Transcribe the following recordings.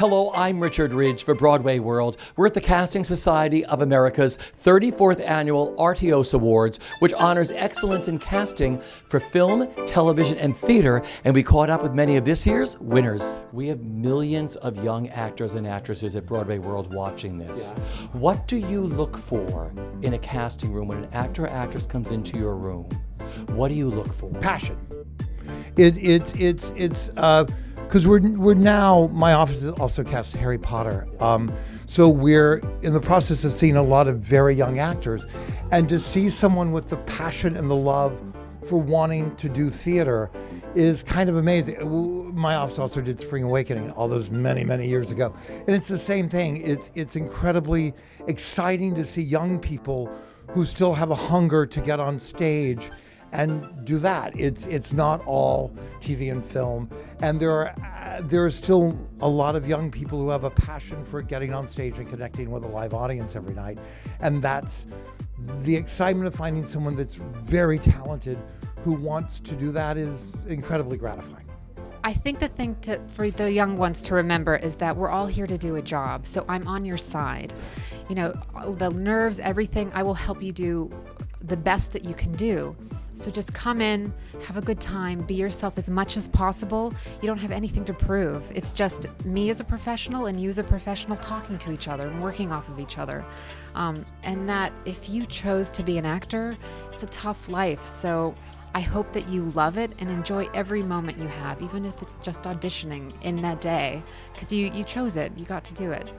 Hello, I'm Richard Ridge for BroadwayWorld. We're at the Casting Society of America's 34th Annual Artios Awards, which honors excellence in casting for film, television, and theater, and we caught up with many of this year's winners. We have millions of young actors and actresses at BroadwayWorld watching this. Yeah. What do you look for in a casting room when an actor or actress comes into your room? What do you look for? Passion. Because we're now, my office also casts Harry Potter. So we're in the process of seeing a lot of very young actors. And to see someone with the passion and the love for wanting to do theater is kind of amazing. My office also did Spring Awakening all those many, many years ago. And it's the same thing. It's incredibly exciting to see young people who still have a hunger to get on stage and do that. It's not all TV and film, and there are still a lot of young people who have a passion for getting on stage and connecting with a live audience every night, and that's the excitement of finding someone that's very talented who wants to do that is incredibly gratifying. I think the thing for the young ones to remember is that we're all here to do a job, so I'm on your side. You know, the nerves, everything, I will help you do the best that you can do. So just come in, have a good time, be yourself as much as possible. You don't have anything to prove. It's just me as a professional and you as a professional talking to each other and working off of each other. And that if you chose to be an actor, it's a tough life. So I hope that you love it and enjoy every moment you have, even if it's just auditioning in that day, because you chose it, you got to do it.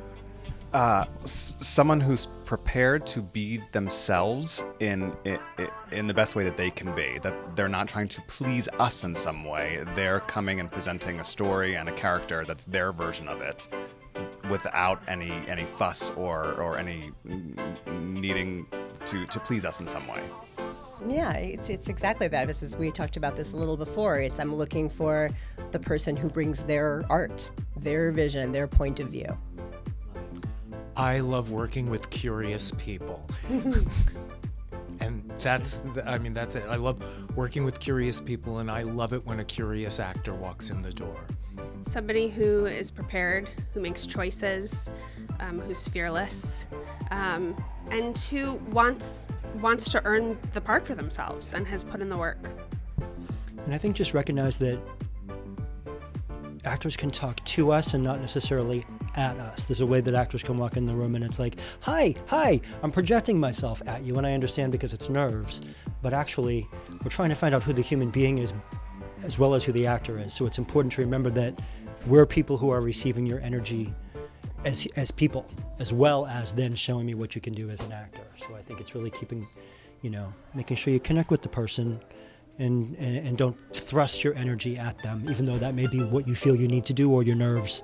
Someone who's prepared to be themselves in the best way that they can be, that they're not trying to please us in some way. They're coming and presenting a story and a character that's their version of it without any fuss or any needing to please us in some way. Yeah, it's exactly that. We talked about this a little before. I'm looking for the person who brings their art, their vision, their point of view. I love working with curious people. And that's it. I love working with curious people, and I love it when a curious actor walks in the door. Somebody who is prepared, who makes choices, who's fearless, and who wants to earn the part for themselves and has put in the work. And I think just recognize that actors can talk to us and not necessarily at us. There's a way that actors can walk in the room and it's like, hi, I'm projecting myself at you, and I understand because it's nerves, but actually we're trying to find out who the human being is as well as who the actor is. So it's important to remember that we're people who are receiving your energy as people, as well as then showing me what you can do as an actor. So I think it's really making sure you connect with the person and don't thrust your energy at them, even though that may be what you feel you need to do, or your nerves,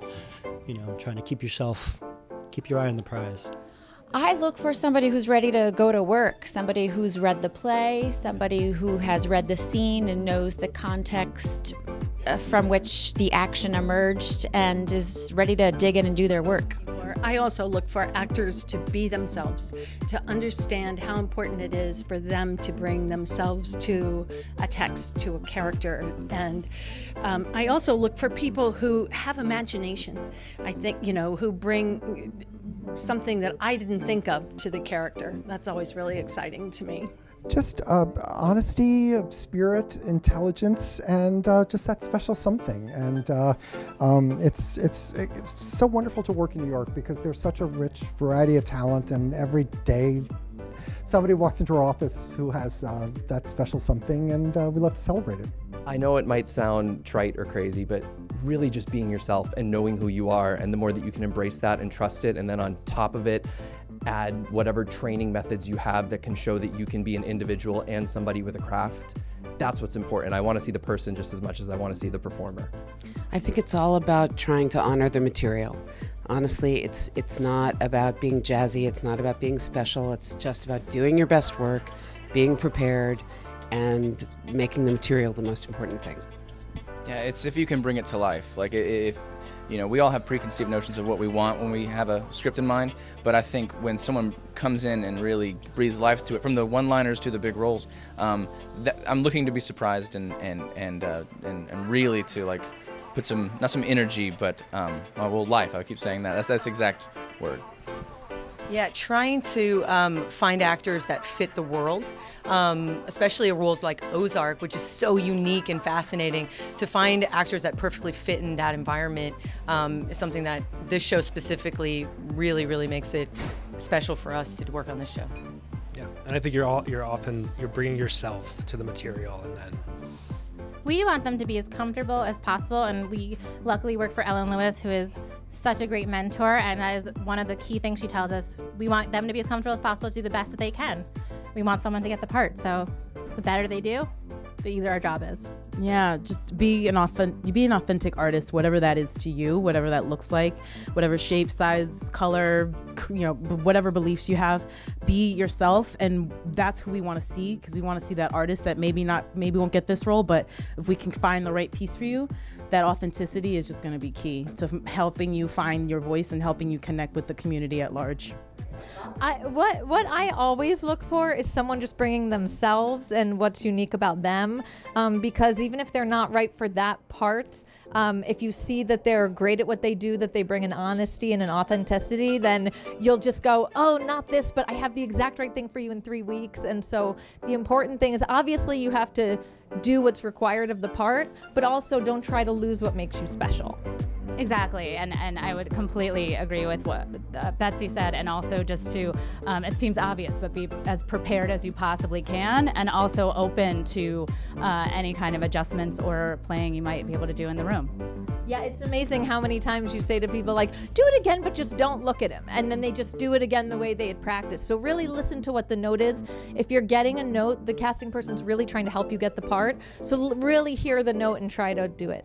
trying to keep your eye on the prize. I look for somebody who's ready to go to work, somebody who's read the play, somebody who has read the scene and knows the context from which the action emerged and is ready to dig in and do their work. I also look for actors to be themselves, to understand how important it is for them to bring themselves to a text, to a character. And I also look for people who have imagination, I think, who bring something that I didn't think of to the character. That's always really exciting to me. Just honesty, spirit, intelligence, and just that special something. And it's so wonderful to work in New York because there's such a rich variety of talent, and every day somebody walks into our office who has that special something, and we love to celebrate it. I know it might sound trite or crazy, but really just being yourself and knowing who you are, and the more that you can embrace that and trust it, and then on top of it, add whatever training methods you have that can show that you can be an individual and somebody with a craft. That's what's important. I want to see the person just as much as I want to see the performer. I think it's all about trying to honor the material. Honestly, it's not about being jazzy, it's not about being special, it's just about doing your best work, being prepared, and making the material the most important thing. Yeah, it's if you can bring it to life. Like if we all have preconceived notions of what we want when we have a script in mind, but I think when someone comes in and really breathes life to it, from the one-liners to the big roles, I'm looking to be surprised and really to put some, not some energy, but life. I keep saying that. That's the exact word. Yeah, trying to find actors that fit the world, especially a world like Ozark, which is so unique and fascinating. To find actors that perfectly fit in that environment is something that this show specifically really, really makes it special for us to work on this show. Yeah, and I think you're bringing yourself to the material, and then. We want them to be as comfortable as possible, and we luckily work for Ellen Lewis, who is such a great mentor, and that is one of the key things she tells us. We want them to be as comfortable as possible to do the best that they can. We want someone to get the part, so the better they do, the easier our job is. Yeah, just be an authentic artist, whatever that is to you, whatever that looks like, whatever shape, size, color, whatever beliefs you have. Be yourself, and that's who we want to see, because we want to see that artist that maybe won't get this role, but if we can find the right piece for you, that authenticity is just going to be key to helping you find your voice and helping you connect with the community at large. What I always look for is someone just bringing themselves and what's unique about them, because even if they're not right for that part, if you see that they're great at what they do, that they bring an honesty and an authenticity, then you'll just go, oh, not this, but I have the exact right thing for you in 3 weeks. And so the important thing is, obviously you have to do what's required of the part, but also don't try to lose what makes you special. Exactly, and I would completely agree with what Betsy said, and also just to, it seems obvious, but be as prepared as you possibly can, and also open to any kind of adjustments or playing you might be able to do in the room. Yeah, it's amazing how many times you say to people, like, do it again, but just don't look at him. And then they just do it again the way they had practiced. So really listen to what the note is. If you're getting a note, the casting person's really trying to help you get the part. So really hear the note and try to do it.